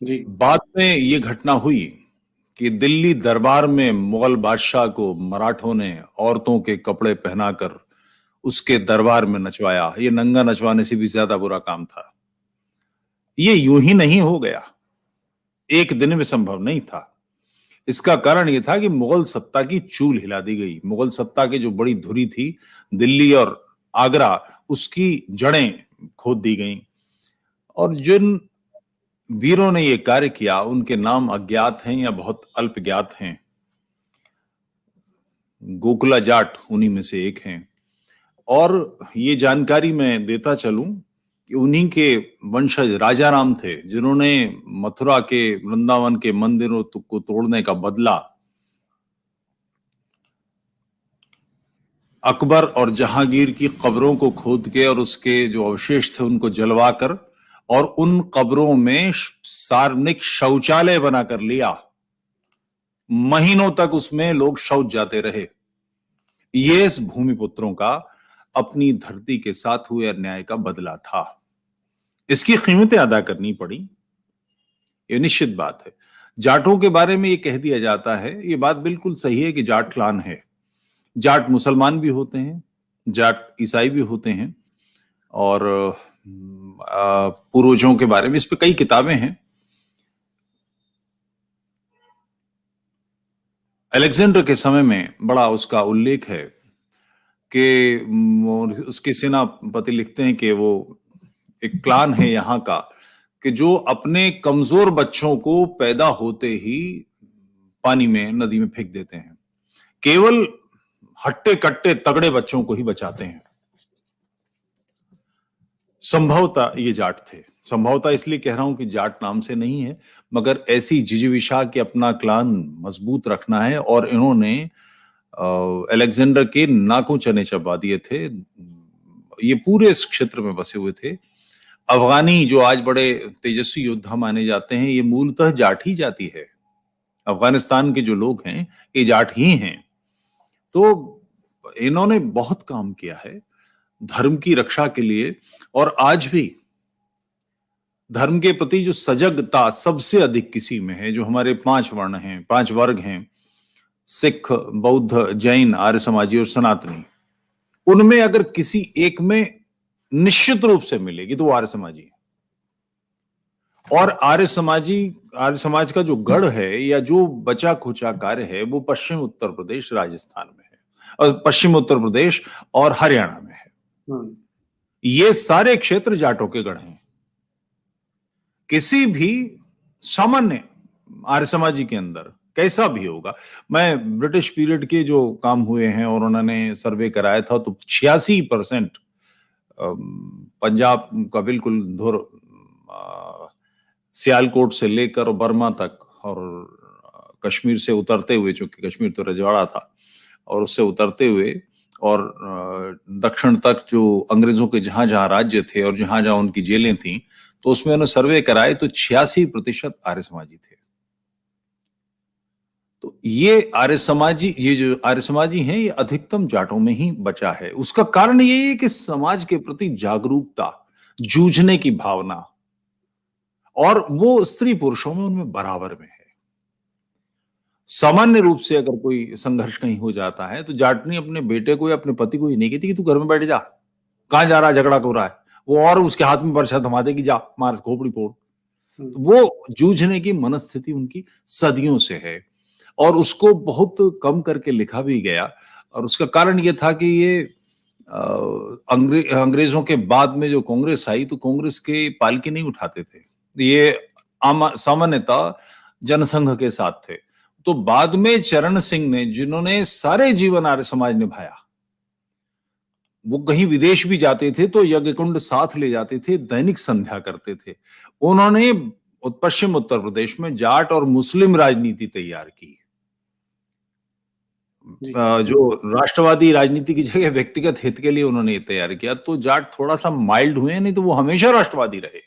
जी। बाद में ये घटना हुई कि दिल्ली दरबार में मुगल बादशाह को मराठों ने औरतों के कपड़े पहनाकर उसके दरबार में नचवाया। ये नंगा नचवाने से भी ज्यादा बुरा काम था। ये यूं ही नहीं हो गया, एक दिन में संभव नहीं था। इसका कारण यह था कि मुगल सत्ता की चूल हिला दी गई। मुगल सत्ता की जो बड़ी धुरी थी, दिल्ली और आगरा, उसकी जड़ें खोद दी गईं। और जिन वीरों ने यह कार्य किया उनके नाम अज्ञात हैं या बहुत अल्प ज्ञात हैं। गोकुला जाट उन्हीं में से एक हैं। और ये जानकारी मैं देता चलूं कि उन्हीं के वंशज राजा राम थे जिन्होंने मथुरा के, वृंदावन के मंदिरों को तोड़ने का बदला अकबर और जहांगीर की कब्रों को खोद के और उसके जो अवशेष थे उनको जलवाकर और उन कब्रों में सार्वजनिक शौचालय बनाकर लिया। महीनों तक उसमें लोग शौच जाते रहे। ये इस भूमिपुत्रों का अपनी धरती के साथ हुए अन्याय का बदला था। इसकी कीमतें अदा करनी पड़ी, ये निश्चित बात है। जाटों के बारे में ये कह दिया जाता है, ये बात बिल्कुल सही है कि जाट क्लान है। जाट मुसलमान भी होते हैं, जाट ईसाई भी होते हैं। और पूर्वजों के बारे में इस पे कई किताबें हैं। अलेक्जेंडर के समय में बड़ा उसका उल्लेख है कि उसके सेनापति लिखते हैं कि वो एक क्लान है यहाँ का कि जो अपने कमजोर बच्चों को पैदा होते ही पानी में, नदी में फेंक देते हैं। केवल हट्टे कट्टे तगड़े बच्चों को ही बचाते हैं। संभवतः ये जाट थे। संभवतः इसलिए कह रहा हूं कि जाट नाम से नहीं है, मगर ऐसी जिजीविषा के अपना क्लान मजबूत रखना है। और इन्होंने अलेक्जेंडर के नाकों चने चबा दिए थे। ये पूरे इस क्षेत्र में बसे हुए थे। अफगानी जो आज बड़े तेजस्वी योद्धा माने जाते हैं, ये मूलतः जाट ही जाति है। अफगानिस्तान के जो लोग हैं ये जाट ही हैं। तो इन्होंने बहुत काम किया है धर्म की रक्षा के लिए। और आज भी धर्म के प्रति जो सजगता सबसे अधिक किसी में है, जो हमारे 5 वर्ण हैं, 5 वर्ग हैं, सिख, बौद्ध, जैन, आर्य समाजी और सनातनी, उनमें अगर किसी एक में निश्चित रूप से मिलेगी तो वो आर्य समाजी है। और आर्य समाज का जो गढ़ है या जो बचा खुचा कार्य है वो पश्चिम उत्तर प्रदेश, राजस्थान में है, और पश्चिम उत्तर प्रदेश और हरियाणा में है। ये सारे क्षेत्र जाटों के गढ़ हैं। किसी भी सामान्य आर्य समाजी के अंदर कैसा भी होगा, मैं ब्रिटिश पीरियड के जो काम हुए हैं और उन्होंने सर्वे कराया था तो 86% पंजाब का बिल्कुल धुर, सियालकोट से लेकर बर्मा तक और कश्मीर से उतरते हुए, चूंकि कश्मीर तो रजवाड़ा था, और उससे उतरते हुए और दक्षिण तक जो अंग्रेजों के जहां जहां राज्य थे और जहां जहां उनकी जेलें थीं, तो उसमें उन्होंने सर्वे कराए तो 86% आर्य समाजी थे। तो ये जो आर्य समाजी हैं, ये अधिकतम जाटों में ही बचा है। उसका कारण ये है कि समाज के प्रति जागरूकता, जूझने की भावना, और वो स्त्री पुरुषों में उनमें बराबर में है। सामान्य रूप से अगर कोई संघर्ष कहीं हो जाता है तो जाटनी अपने बेटे को या अपने पति को ये नहीं कहती कि तू घर में बैठ जा, कहां जा रहा है, झगड़ा हो रहा है, वो और उसके हाथ में बरछा थमा देगी, जा मार खोपड़ी फोड़। तो वो जूझने की मनस्थिति उनकी सदियों से है और उसको बहुत कम करके लिखा भी गया। और उसका कारण ये था कि ये अंग्रेजों के बाद में जो कांग्रेस आई तो कांग्रेस के पालकी नहीं उठाते थे, ये सामान्यतः जनसंघ के साथ थे। तो बाद में चरण सिंह ने, जिन्होंने सारे जीवन आर्य समाज निभाया, वो कहीं विदेश भी जाते थे तो यज्ञ कुंड साथ ले जाते थे, दैनिक संध्या करते थे। उन्होंने पश्चिम उत्तर प्रदेश में जाट और मुस्लिम राजनीति तैयार की। जो राष्ट्रवादी राजनीति की जगह व्यक्तिगत हित के लिए उन्होंने तैयार किया। तो जाट थोड़ा सा माइल्ड हुए, नहीं तो वो हमेशा राष्ट्रवादी रहे।